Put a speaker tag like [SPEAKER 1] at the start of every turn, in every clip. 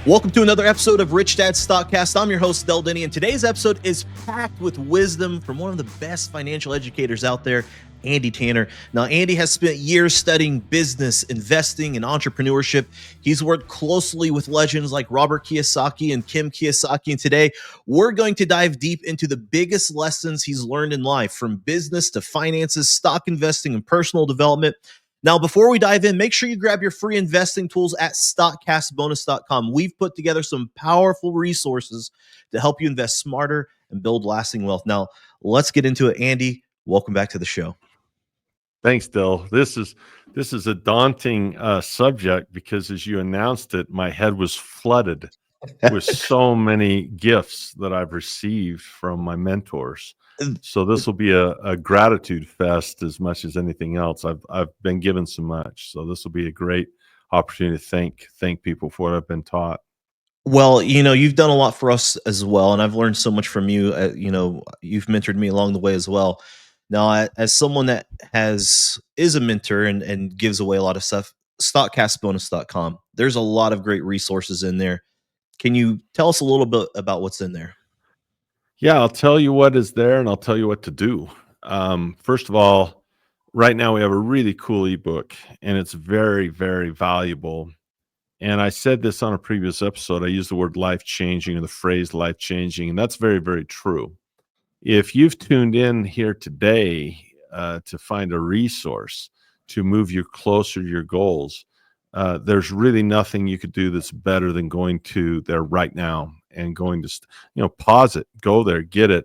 [SPEAKER 1] Welcome to another episode of Rich Dad StockCast. I'm your host, Denney, and today's episode is packed with wisdom from one of the best financial educators out there, Andy Tanner. Now, Andy has spent years studying business, investing, and entrepreneurship. He's worked closely with legends like Robert Kiyosaki and Kim Kiyosaki, and today we're going to dive deep into the biggest lessons he's learned in life, from business to finances, stock investing, and personal development. Now, before we dive in, make sure you grab your free investing tools at stockcastbonus.com. We've put together some powerful resources to help you invest smarter and build lasting wealth. Now, let's get into it. Andy, welcome back to the show.
[SPEAKER 2] Thanks, Dill. This is a daunting subject because, as you announced it, my head was flooded with so many gifts that I've received from my mentors. So this will be a gratitude fest as much as anything else. I've been given so much, so this will be a great opportunity to thank people for what I've been taught.
[SPEAKER 1] Well, you've done a lot for us as well, and I've learned so much from you. You've mentored me along the way as well. Now, as someone that is a mentor and gives away a lot of stuff, stockcastbonus.com. There's a lot of great resources in there. Can you tell us a little bit about what's in there?
[SPEAKER 2] Yeah, I'll tell you what is there, and I'll tell you what to do. First of all, right now we have a really cool ebook, and it's very, very valuable. And I said this on a previous episode. I used the word life-changing, or the phrase life-changing, and that's very, very true. If you've tuned in here today to find a resource to move you closer to your goals, there's really nothing you could do that's better than going to there right now and going to, pause it, go there, get it,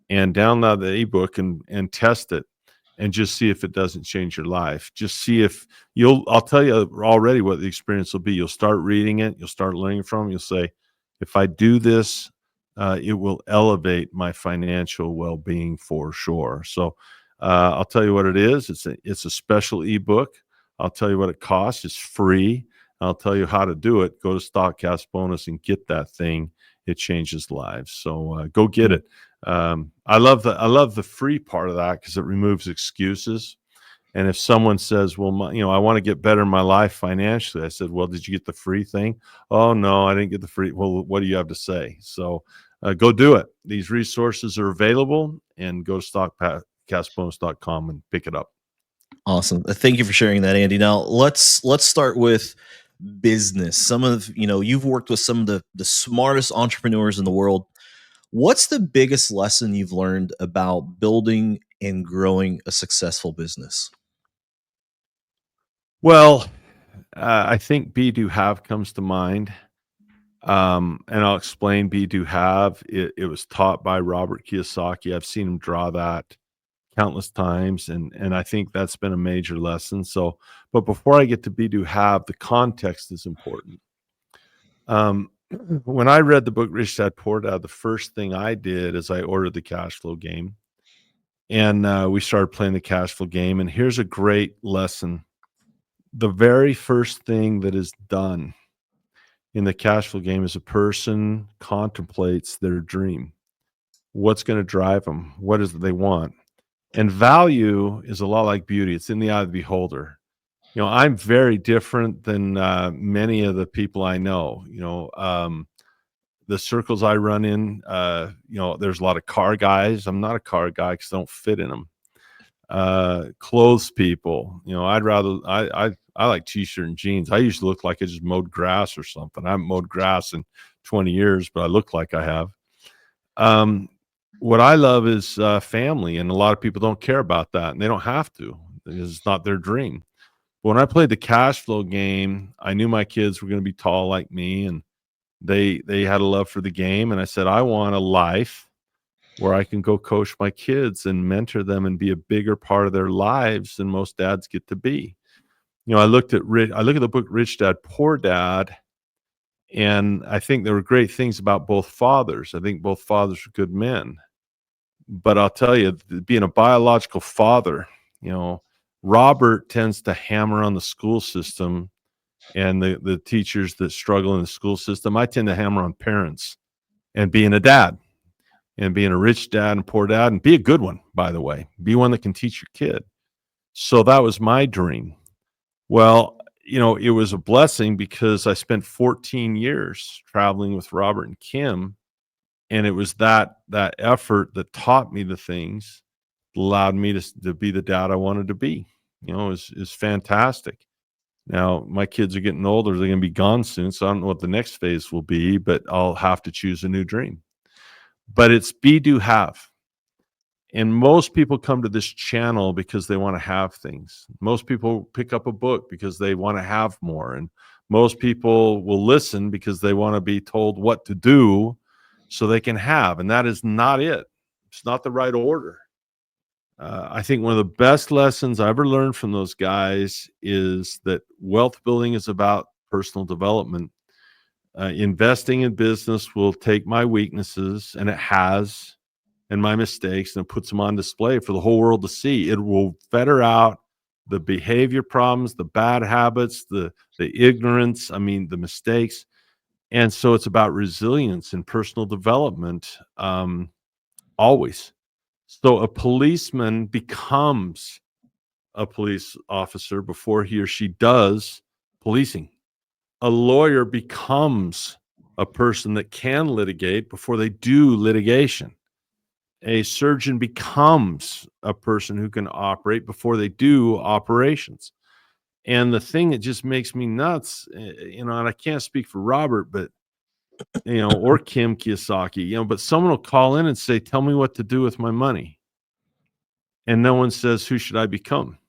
[SPEAKER 2] and download the ebook and test it and just see if it doesn't change your life. Just see if I'll tell you already what the experience will be. You'll start reading it. You'll start learning from it. You'll say, if I do this, it will elevate my financial well-being for sure. So I'll tell you what it is. It's a special ebook. I'll tell you what it costs. It's free. I'll tell you how to do it. Go to StockCast Bonus and get that thing. It changes lives. So go get it. I love the free part of that because it removes excuses. And if someone says, well, I want to get better in my life financially, I said, well, did you get the free thing? Oh, no, I didn't get the free. Well, what do you have to say? So go do it. These resources are available, and go to stockcastbonus.com and pick it up.
[SPEAKER 1] Awesome. Thank you for sharing that, Andy. Now let's start with business. You've worked with some of the smartest entrepreneurs in the world. What's the biggest lesson you've learned about building and growing a successful business?
[SPEAKER 2] Well, I think be do have comes to mind. And I'll explain be do have. It was taught by Robert Kiyosaki. I've seen him draw that countless times, and I think that's been a major lesson. So, but before I get to be do have, the context is important. When I read the book Rich Dad Poor Dad, the first thing I did is I ordered the cash flow game, and we started playing the cash flow game. And here's a great lesson: the very first thing that is done in the cash flow game is a person contemplates their dream. What's going to drive them? What is it they want? And value is a lot like beauty. It's in the eye of the beholder. I'm very different than many of the people I know. The circles I run in, there's a lot of car guys. I'm not a car guy because I don't fit in them. Clothes people, I like t-shirt and jeans. I used to look like I just mowed grass or something. I haven't mowed grass in 20 years, but I look like I have. What I love is family, and a lot of people don't care about that, and they don't have to because it's not their dream. But when I played the cash flow game, I knew my kids were going to be tall like me, and they had a love for the game. And I said, I want a life where I can go coach my kids and mentor them and be a bigger part of their lives than most dads get to be. I look at the book Rich Dad Poor Dad, and I think there were great things about both fathers. I think both fathers were good men. But I'll tell you, being a biological father, Robert tends to hammer on the school system and the teachers that struggle in the school system. I tend to hammer on parents and being a dad and being a rich dad and poor dad, and be a good one, by the way. Be one that can teach your kid. So that was my dream. Well, it was a blessing because I spent 14 years traveling with Robert and Kim, and it was that effort that taught me the things, allowed me to be the dad I wanted to be. Is fantastic. Now my kids are getting older; they're going to be gone soon, so I don't know what the next phase will be, but I'll have to choose a new dream. But it's be, do, have. And most people come to this channel because they want to have things. Most people pick up a book because they want to have more. And most people will listen because they want to be told what to do so they can have. And that is not it. It's not the right order. I think one of the best lessons I ever learned from those guys is that wealth building is about personal development. Investing in business will take my weaknesses, and it has, and my mistakes, and it puts them on display for the whole world to see. It will fetter out the behavior problems, the bad habits, the ignorance, the mistakes. And so it's about resilience and personal development, always. So a policeman becomes a police officer before he or she does policing. A lawyer becomes a person that can litigate before they do litigation. A surgeon becomes a person who can operate before they do operations. And the thing that just makes me nuts, and I can't speak for Robert, but or Kim Kiyosaki, but someone will call in and say, "Tell me what to do with my money," and no one says, "Who should I become?"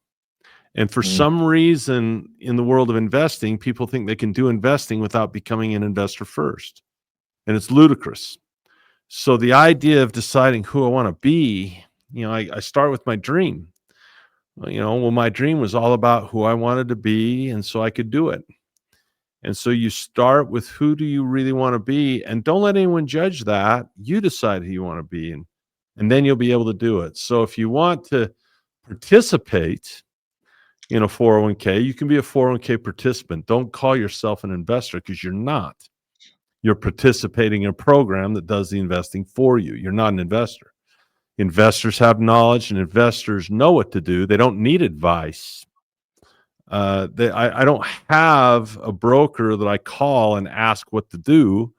[SPEAKER 2] And for some reason in the world of investing, people think they can do investing without becoming an investor first, and it's ludicrous. So the idea of deciding who I want to be, I start with my dream. My dream was all about who I wanted to be, and so I could do it. And so you start with who do you really want to be, and don't let anyone judge that. You decide who you want to be, and then you'll be able to do it. So if you want to participate in a 401k, you can be a 401k participant. Don't call yourself an investor because you're not. You're participating in a program that does the investing for you. You're not an investor. Investors have knowledge, and investors know what to do. They don't need advice. I don't have a broker that I call and ask what to do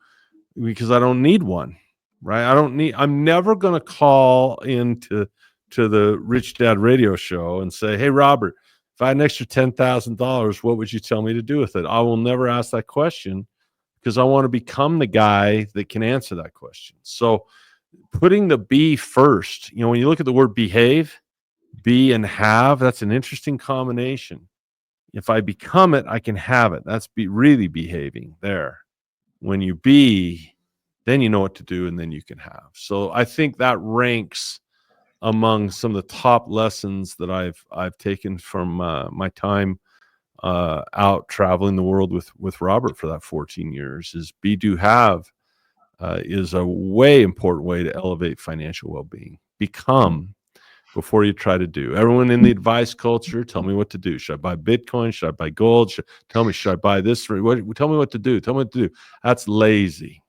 [SPEAKER 2] because I don't need one, right? I'm never going to call into the Rich Dad radio show and say, "Hey, Robert, if I had an extra $10,000, what would you tell me to do with it?" I will never ask that question because I want to become the guy that can answer that question. So putting the be first, when you look at the word behave, be and have, that's an interesting combination. If I become it, I can have it. That's really behaving there. When you be, then you know what to do, and then you can have. So I think that ranks among some of the top lessons that I've taken from my time out traveling the world with Robert for that 14 years. Is be, do, have is a way important way to elevate financial well-being. Become before you try to do. Everyone in the advice culture, tell me what to do. Should I buy Bitcoin? Should I buy gold? Tell me, should I buy this? Tell me what to do. Tell me what to do. That's lazy.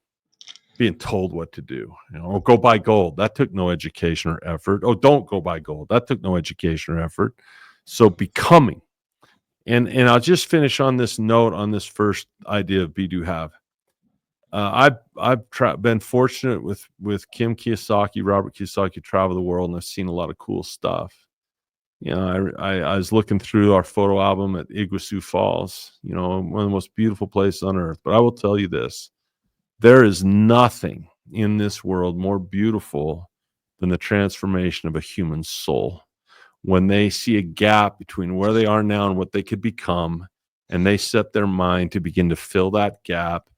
[SPEAKER 2] Being told what to do. Oh, go buy gold. That took no education or effort. Oh, don't go buy gold. That took no education or effort. So becoming. And I'll just finish on this note on this first idea of be, do, have. I've been fortunate with Kim Kiyosaki, Robert Kiyosaki, travel the world, and I've seen a lot of cool stuff. I was looking through our photo album at Iguazu Falls, one of the most beautiful places on earth. But I will tell you this, there is nothing in this world more beautiful than the transformation of a human soul. When they see a gap between where they are now and what they could become, and they set their mind to begin to fill that gap.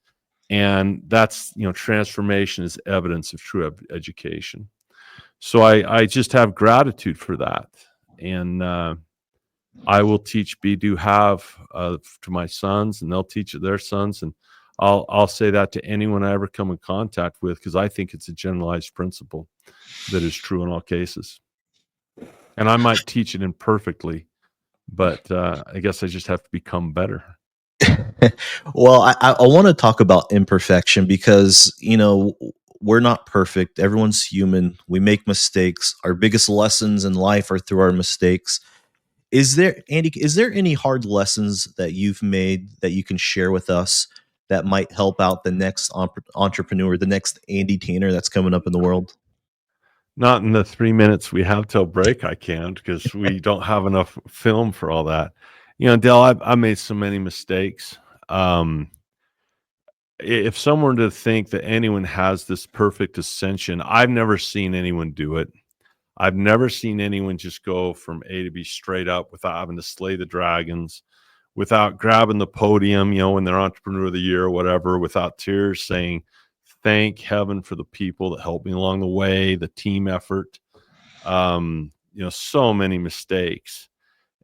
[SPEAKER 2] And that's, transformation is evidence of true education. So I just have gratitude for that. And I will teach be, do, have to my sons, and they'll teach it their sons. And I'll say that to anyone I ever come in contact with, because I think it's a generalized principle that is true in all cases. And I might teach it imperfectly, but I guess I just have to become better.
[SPEAKER 1] Well, I want to talk about imperfection because, we're not perfect. Everyone's human. We make mistakes. Our biggest lessons in life are through our mistakes. Andy, is there any hard lessons that you've made that you can share with us that might help out the next entrepreneur, the next Andy Tanner that's coming up in the world?
[SPEAKER 2] Not in the 3 minutes we have till break, I can't, because we don't have enough film for all that. Dell, I made so many mistakes. If someone were to think that anyone has this perfect ascension, I've never seen anyone do it. I've never seen anyone just go from A to B straight up without having to slay the dragons, without grabbing the podium, when they're entrepreneur of the year or whatever, without tears saying, thank heaven for the people that helped me along the way, the team effort. So many mistakes.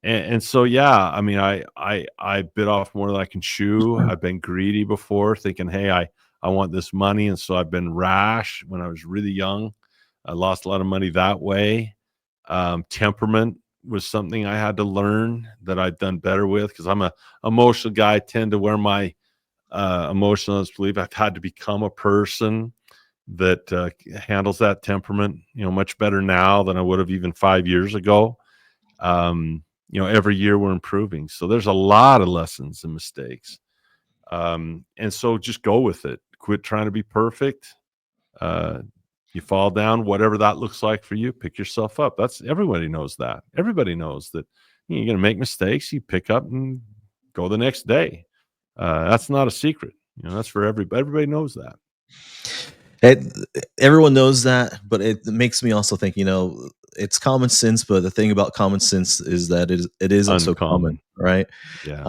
[SPEAKER 2] And so, yeah, I mean, I bit off more than I can chew. I've been greedy before, thinking, hey, I want this money. And so I've been rash when I was really young. I lost a lot of money that way. Temperament was something I had to learn that I've done better with, because I'm a emotional guy. I tend to wear my emotionalist belief. I've had to become a person that handles that temperament, much better now than I would have even 5 years ago. Every year we're improving. So there's a lot of lessons and mistakes. And so just go with it. Quit trying to be perfect. You fall down, whatever that looks like for you, pick yourself up. Everybody knows that. Everybody knows that you're going to make mistakes. You pick up and go the next day. That's not a secret. That's for everybody. Everybody knows that.
[SPEAKER 1] Everyone knows that, but it makes me also think, it's common sense, but the thing about common sense is that it isn't so common,
[SPEAKER 2] Uncommon.
[SPEAKER 1] right?
[SPEAKER 2] Yeah.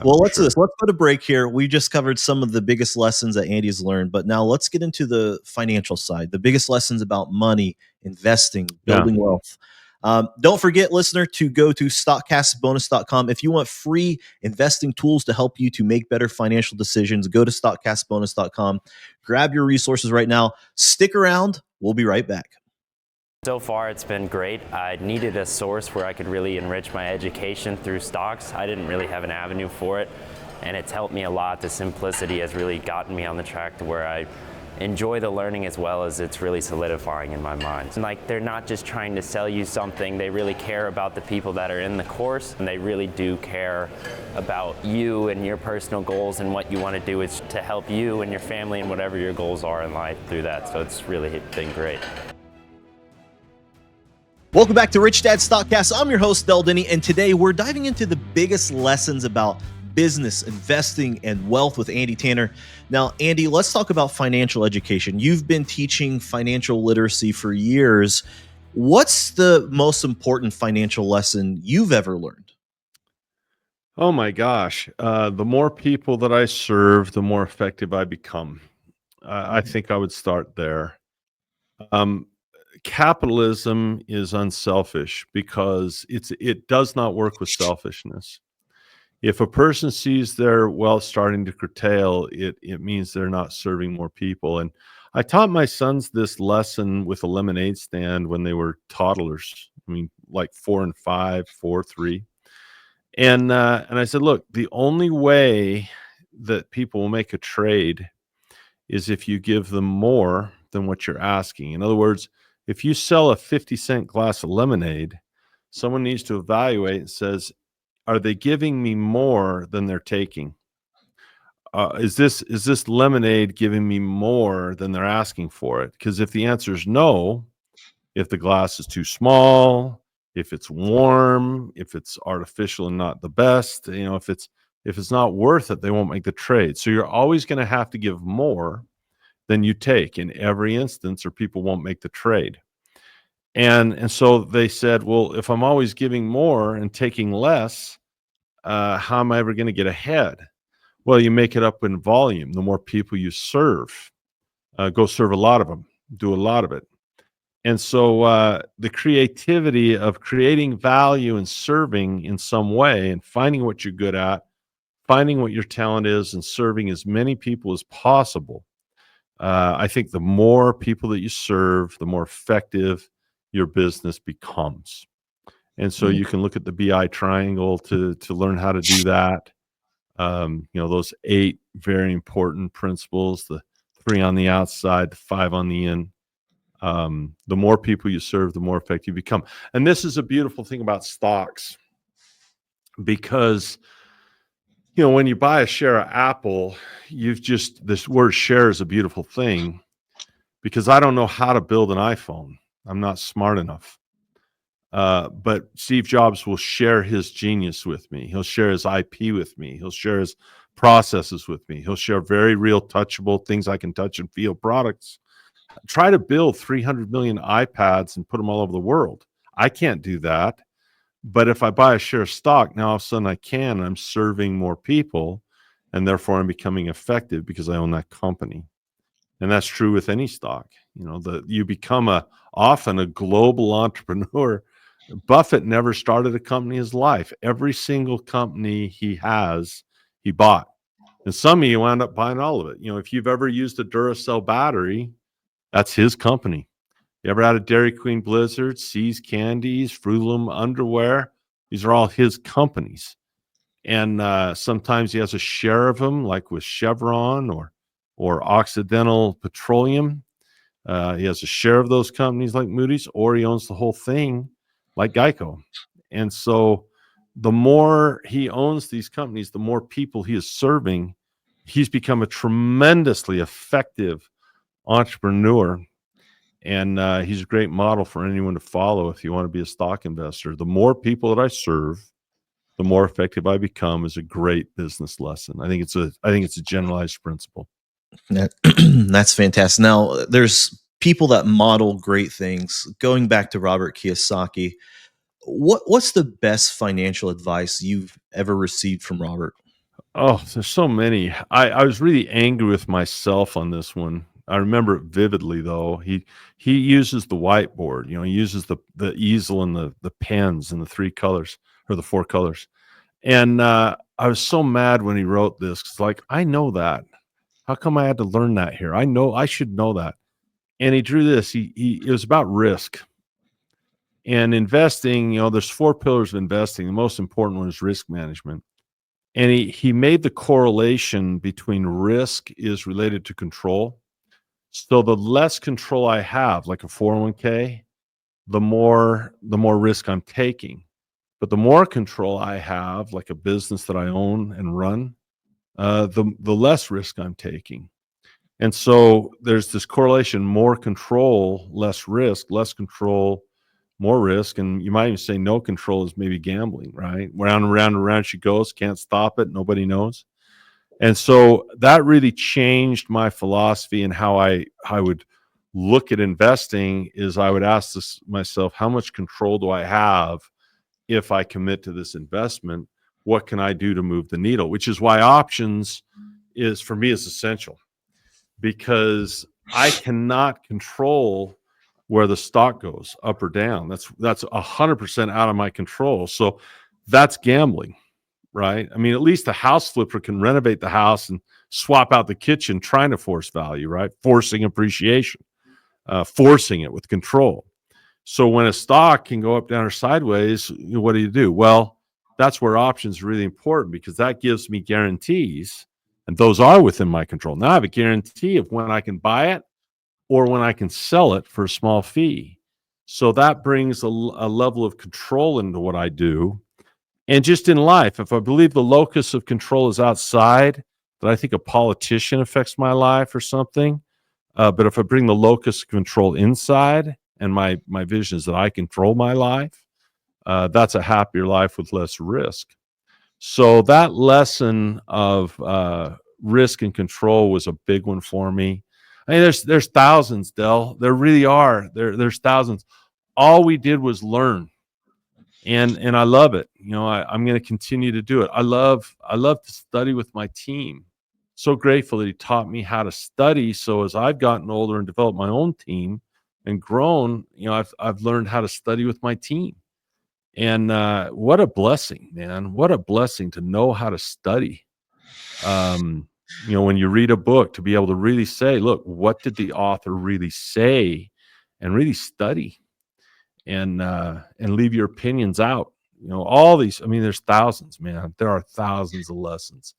[SPEAKER 1] Well, let's do
[SPEAKER 2] sure.
[SPEAKER 1] this. Let's go to break here. We just covered some of the biggest lessons that Andy's learned, but now let's get into the financial side, the biggest lessons about money, investing, building wealth. Don't forget, listener, to go to stockcastbonus.com. If you want free investing tools to help you to make better financial decisions, go to stockcastbonus.com. Grab your resources right now. Stick around. We'll be right back.
[SPEAKER 3] So far, it's been great. I needed a source where I could really enrich my education through stocks. I didn't really have an avenue for it, and it's helped me a lot. The simplicity has really gotten me on the track to where I enjoy the learning, as well as it's really solidifying in my mind. And they're not just trying to sell you something, they really care about the people that are in the course, and they really do care about you and your personal goals, and what you want to do is to help you and your family and whatever your goals are in life through that. So it's really been great.
[SPEAKER 1] Welcome back to Rich Dad StockCast. I'm your host, Denney, and today we're diving into the biggest lessons about business, investing, and wealth with Andy Tanner. Now, Andy, let's talk about financial education. You've been teaching financial literacy for years. What's the most important financial lesson you've ever learned?
[SPEAKER 2] Oh my gosh. The more people that I serve, the more effective I become. I think I would start there. Capitalism is unselfish because it does not work with selfishness. If a person sees their wealth starting to curtail, it means they're not serving more people. And I taught my sons this lesson with a lemonade stand when they were toddlers. I mean, like 4 and 5, 4, 3. And I said, look, the only way that people will make a trade is if you give them more than what you're asking. In other words, if you sell a 50-cent glass of lemonade, someone needs to evaluate and says, are they giving me more than they're taking? Is this lemonade giving me more than they're asking for it? Because if the answer is no, if the glass is too small, if it's warm, if it's artificial and not the best, if it's not worth it, they won't make the trade. So you're always going to have to give more than you take in every instance, or people won't make the trade. And so they said, well, if I'm always giving more and taking less, how am I ever going to get ahead? Well, you make it up in volume. The more people you serve, go serve a lot of them, do a lot of it. And so the creativity of creating value and serving in some way and finding what you're good at, finding what your talent is, and serving as many people as possible. I think the more people that you serve, the more effective your business becomes. And so you can look at the BI triangle to learn how to do that. Those 8 very important principles, the 3 on the outside, the 5 on the in. The more people you serve, the more effective you become. And this is a beautiful thing about stocks. because, when you buy a share of Apple, this word share is a beautiful thing, because I don't know how to build an iPhone. I'm not smart enough. But Steve Jobs will share his genius with me. He'll share his IP with me. He'll share his processes with me. He'll share very real, touchable things I can touch and feel products. Try to build 300 million iPads and put them all over the world. I can't do that. But if I buy a share of stock, now all of a sudden I can. I'm serving more people, and therefore I'm becoming effective because I own that company. And that's true with any stock. You become often a global entrepreneur. Buffett never started a company in his life. Every single company he bought. And some of you wound up buying all of it. If you've ever used a Duracell battery, that's his company. You ever had a Dairy Queen Blizzard, See's Candies, Fruit Loom underwear? These are all his companies. And sometimes he has a share of them, like with Chevron or Occidental Petroleum. He has a share of those companies like Moody's, or he owns the whole thing like Geico. And so the more he owns these companies, the more people he is serving. He's become a tremendously effective entrepreneur. And he's a great model for anyone to follow if you want to be a stock investor. The more people that I serve, the more effective I become, is a great business lesson. I think it's a generalized principle.
[SPEAKER 1] That's fantastic. Now, there's people that model great things. Going back to Robert Kiyosaki, what's the best financial advice you've ever received from Robert?
[SPEAKER 2] Oh, there's so many. I was really angry with myself on this one. I remember it vividly, though. He uses the whiteboard. He uses the easel and the pens and the 3 colors or the 4 colors. And I was so mad when he wrote this. 'Cause like, I know that. How come I had to learn that here? I know I should know that. And he drew this. It was about risk and investing. There's 4 pillars of investing. The most important one is risk management. And he made the correlation between risk is related to control. So the less control I have, like a 401k, the more risk I'm taking. But the more control I have, like a business that I own and run, the less risk I'm taking. And so there's this correlation: more control, less risk; less control, more risk. And you might even say no control is maybe gambling, right? Round and round and round she goes, can't stop it, nobody knows. And so that really changed my philosophy and how I would look at investing. Is I would ask myself, how much control do I have if I commit to this investment? What can I do to move the needle? Which is why options for me is essential, because I cannot control where the stock goes up or down. That's 100% out of my control. So that's gambling, right? I mean, at least a house flipper can renovate the house and swap out the kitchen, trying to force value, right? Forcing appreciation, forcing it with control. So when a stock can go up, down, or sideways, what do? Well, that's where options are really important, because that gives me guarantees, and those are within my control. Now I have a guarantee of when I can buy it or when I can sell it for a small fee. So that brings a level of control into what I do. And just in life, if I believe the locus of control is outside, that I think a politician affects my life or something. But if I bring the locus of control inside, and my vision is that I control my life, that's a happier life with less risk. So that lesson of risk and control was a big one for me. I mean, there's thousands, Del. There really are. There's thousands. All we did was learn, and I love it. I'm going to continue to do it. I love to study with my team. So grateful that he taught me how to study. So as I've gotten older and developed my own team and grown, I've learned how to study with my team. And what a blessing, man. What a blessing to know how to study. When you read a book, to be able to really say, look, what did the author really say, and really study and leave your opinions out. All these, I mean, there's thousands, man. There are thousands of lessons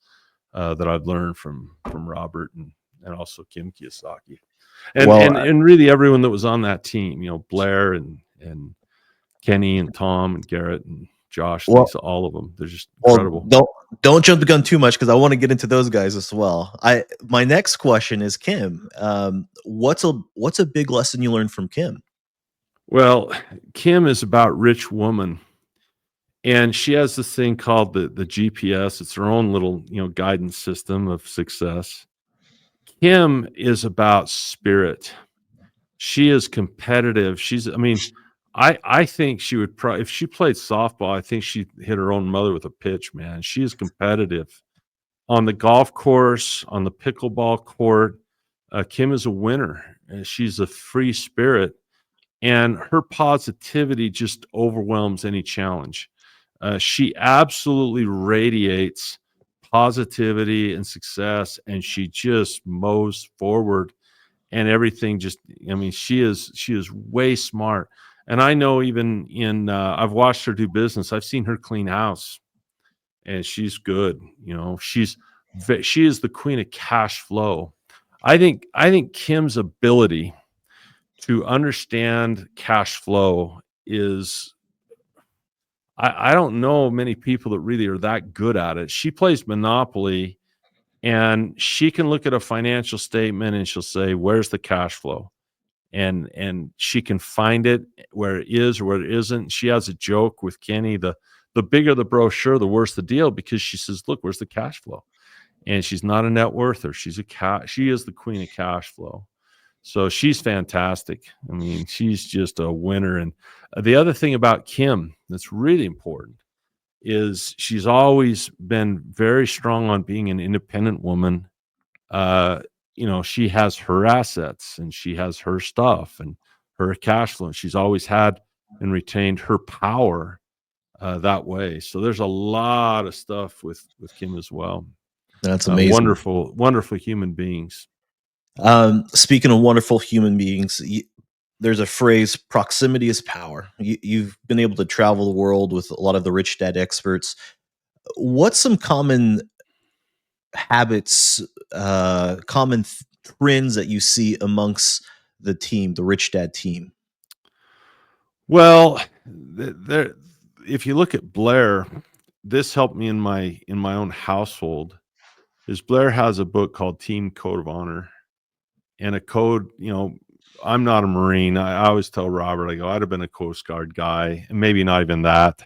[SPEAKER 2] that I've learned from Robert and also Kim Kiyosaki. And really everyone that was on that team, Blair and Kenny and Tom and Garrett and Josh,
[SPEAKER 1] Well,
[SPEAKER 2] Lisa, all of them. They're just
[SPEAKER 1] well,
[SPEAKER 2] incredible.
[SPEAKER 1] don't jump the gun too much because I want to get into those guys as well. My next question is Kim. What's a big lesson you learned from Kim?
[SPEAKER 2] Well, Kim is about rich woman, and she has this thing called the GPS. It's her own little, guidance system of success. Kim is about spirit. She is competitive. I think she would probably, if she played softball, I think she'd hit her own mother with a pitch, man. She is competitive on the golf course, on the pickleball court. Kim is a winner. She's a free spirit, and her positivity just overwhelms any challenge. She absolutely radiates positivity and success, and she just mows forward, and everything just, she is way smart. And I know, even I've watched her do business. I've seen her clean house, and she's good. She is the queen of cash flow. I think Kim's ability to understand cash flow is, I don't know many people that really are that good at it. She plays Monopoly, and she can look at a financial statement and she'll say, where's the cash flow? And she can find it where it is or where it isn't. She has a joke with Kenny, the bigger the brochure, the worse the deal, because she says, look, where's the cash flow? And she's not a net worther. She is the queen of cash flow. So she's fantastic. She's just a winner. And the other thing about Kim that's really important is she's always been very strong on being an independent woman. She has her assets and she has her stuff and her cash flow. And she's always had and retained her power that way. So there's a lot of stuff with Kim as well.
[SPEAKER 1] That's amazing.
[SPEAKER 2] Wonderful, wonderful human beings.
[SPEAKER 1] Speaking of wonderful human beings, there's a phrase, proximity is power. You've been able to travel the world with a lot of the rich dad experts. What's some common habits, common trends that you see amongst the team, the rich dad team?
[SPEAKER 2] Well, if you look at Blair, this helped me in my own household. Is Blair has a book called Team Code of Honor, and a code. I'm not a Marine. I always tell Robert, I go, I'd have been a Coast Guard guy, and maybe not even that.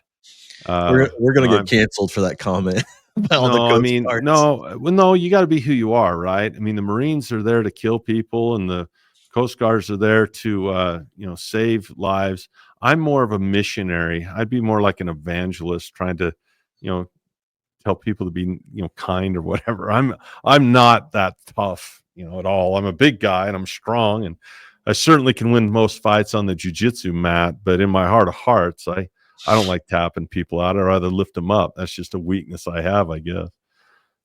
[SPEAKER 1] We're gonna get canceled for that comment.
[SPEAKER 2] No, you got to be who you are, right? The Marines are there to kill people, and the Coast Guards are there to, save lives. I'm more of a missionary. I'd be more like an evangelist, trying to, tell people to be, kind or whatever. I'm not that tough, at all. I'm a big guy and I'm strong, and I certainly can win most fights on the jiu-jitsu mat. But in my heart of hearts, I don't like tapping people out. I'd rather lift them up. That's just a weakness I have, I guess.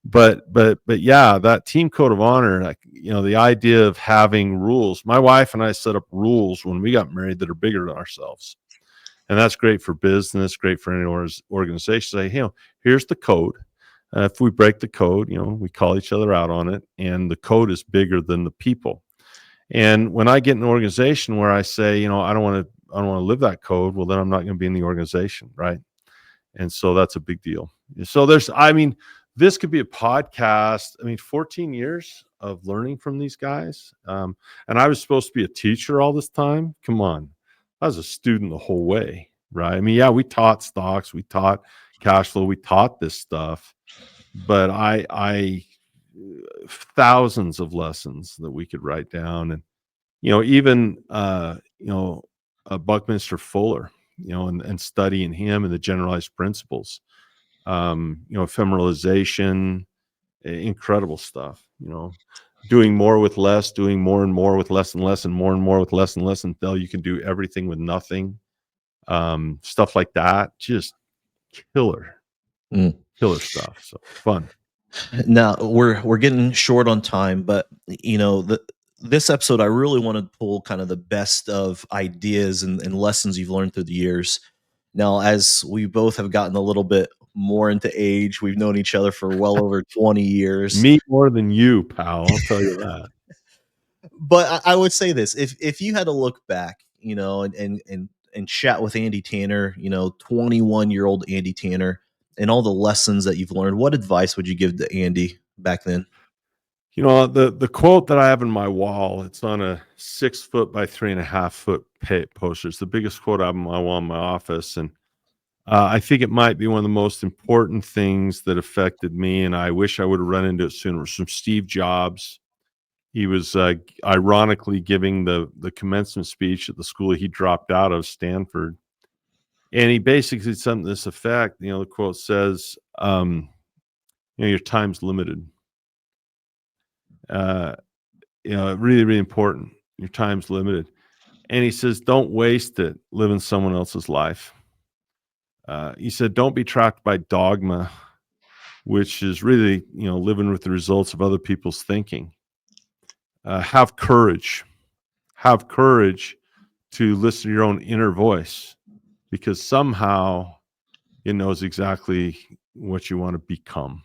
[SPEAKER 2] But yeah, that team code of honor, the idea of having rules. My wife and I set up rules when we got married that are bigger than ourselves. And that's great for business, great for any organization. Say, hey, here's the code. If we break the code, we call each other out on it, and the code is bigger than the people. And when I get in an organization where I say, I don't want to live that code, well, then I'm not going to be in the organization, right? And so that's a big deal. So this could be a podcast. 14 years of learning from these guys. And I was supposed to be a teacher all this time. Come on. I was a student the whole way, right? Yeah, we taught stocks, we taught cash flow, we taught this stuff, but I thousands of lessons that we could write down. And, even, Buckminster Fuller, and studying him and the generalized principles, ephemeralization, incredible stuff, doing more with less, doing more and more with less and less, and more with less and less, until you can do everything with nothing. Stuff like that, just killer stuff. So fun.
[SPEAKER 1] Now we're getting short on time, but this episode, I really want to pull kind of the best of ideas and lessons you've learned through the years. Now, as we both have gotten a little bit more into age, we've known each other for well over 20 years.
[SPEAKER 2] Me more than you, pal. I'll tell you that.
[SPEAKER 1] But I would say this: if you had to look back, and and chat with Andy Tanner, 21-year-old Andy Tanner, and all the lessons that you've learned, what advice would you give to Andy back then?
[SPEAKER 2] The quote that I have in my wall, it's on a 6 foot by 3.5 foot poster. It's the biggest quote I have on my wall in my office. And I think it might be one of the most important things that affected me. And I wish I would have run into it sooner. It was from Steve Jobs. He was ironically giving the commencement speech at the school he dropped out of, Stanford. And he basically said something to this effect. The quote says, your time's limited. Really, really important. Your time's limited. And he says, don't waste it living someone else's life. He said, don't be trapped by dogma, which is really, living with the results of other people's thinking. Have courage. Have courage to listen to your own inner voice, because somehow it knows exactly what you want to become,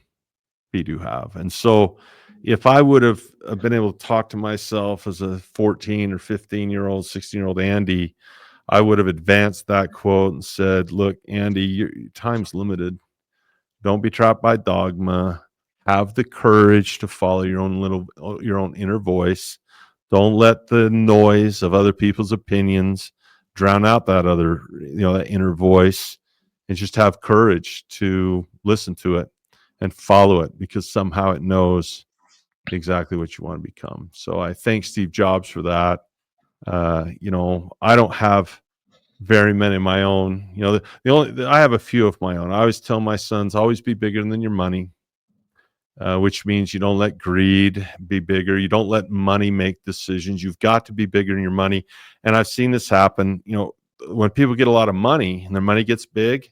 [SPEAKER 2] be to have. And so if I would have been able to talk to myself as a 14 or 15-year-old, 16-year-old Andy, I would have advanced that quote and said, look, Andy, your time's limited. Don't be trapped by dogma. Have the courage to follow your own inner voice. Don't let the noise of other people's opinions drown out that that inner voice, and just have courage to listen to it and follow it, because somehow it knows exactly what you want to become. So I thank Steve Jobs for that. I don't have very many of my own. I have a few of my own. I always tell my sons, always be bigger than your money, which means you don't let greed be bigger. You don't let money make decisions. You've got to be bigger than your money. And I've seen this happen. When people get a lot of money and their money gets big,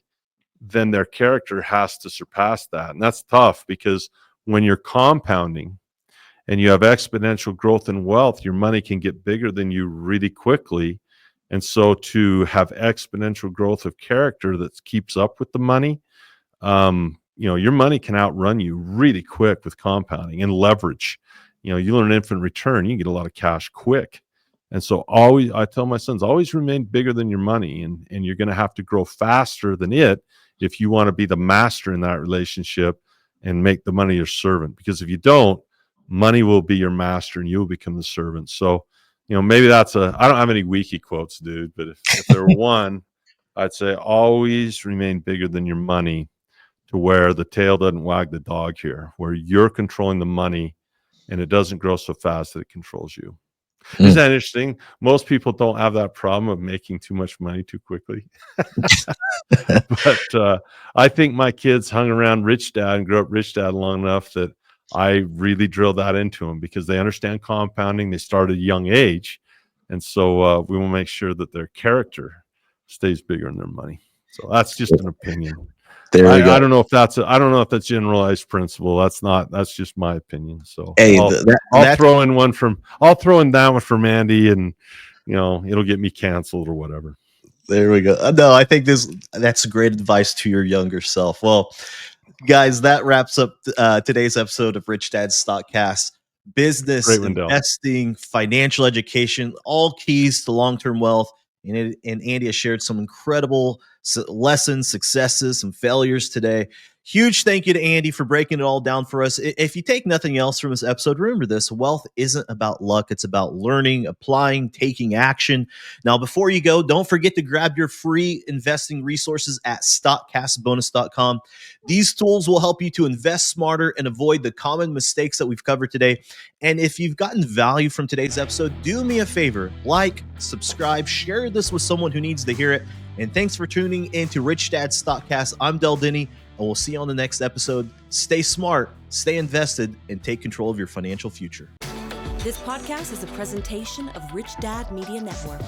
[SPEAKER 2] then their character has to surpass that. And that's tough, because when you're compounding and you have exponential growth in wealth, your money can get bigger than you really quickly. And so to have exponential growth of character that keeps up with the money, your money can outrun you really quick with compounding and leverage. You learn infinite return, you can get a lot of cash quick. And so I tell my sons, always remain bigger than your money, and you're going to have to grow faster than it if you want to be the master in that relationship and make the money your servant. Because if you don't, money will be your master and you will become the servant. So, maybe I don't have any wiki quotes, dude, but if there were one, I'd say always remain bigger than your money, to where the tail doesn't wag the dog here, where you're controlling the money and it doesn't grow so fast that it controls you. Isn't that interesting? Most people don't have that problem of making too much money too quickly. But I think my kids hung around Rich Dad and grew up Rich Dad long enough that I really drilled that into them, because they understand compounding. They start at a young age. And so we will make sure that their character stays bigger than their money. So that's just an opinion.
[SPEAKER 1] There we go.
[SPEAKER 2] I don't know if that's generalized principle. That's just my opinion. So
[SPEAKER 1] hey,
[SPEAKER 2] I'll throw in that one from Andy, and it'll get me canceled or whatever.
[SPEAKER 1] There we go. No, I think that's great advice to your younger self. Well, guys, that wraps up today's episode of Rich Dad's StockCast. Business, investing, financial education, all keys to long-term wealth. And Andy has shared some incredible lessons, successes, some failures today. Huge thank you to Andy for breaking it all down for us. If you take nothing else from this episode, remember this: wealth isn't about luck. It's about learning, applying, taking action. Now, before you go, don't forget to grab your free investing resources at StockCastBonus.com. These tools will help you to invest smarter and avoid the common mistakes that we've covered today. And if you've gotten value from today's episode, do me a favor, like, subscribe, share this with someone who needs to hear it. And thanks for tuning in to Rich Dad's StockCast. I'm Denney, and we'll see you on the next episode. Stay smart, stay invested, and take control of your financial future.
[SPEAKER 4] This podcast is a presentation of Rich Dad Media Network.